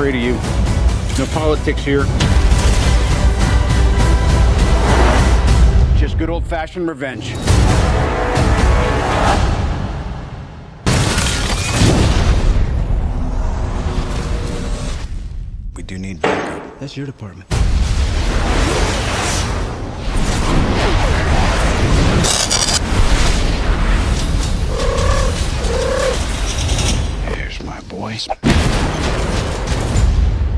afraid of you. No politics here. Just good old-fashioned revenge. We do need backup. That's your department. Here's my boys.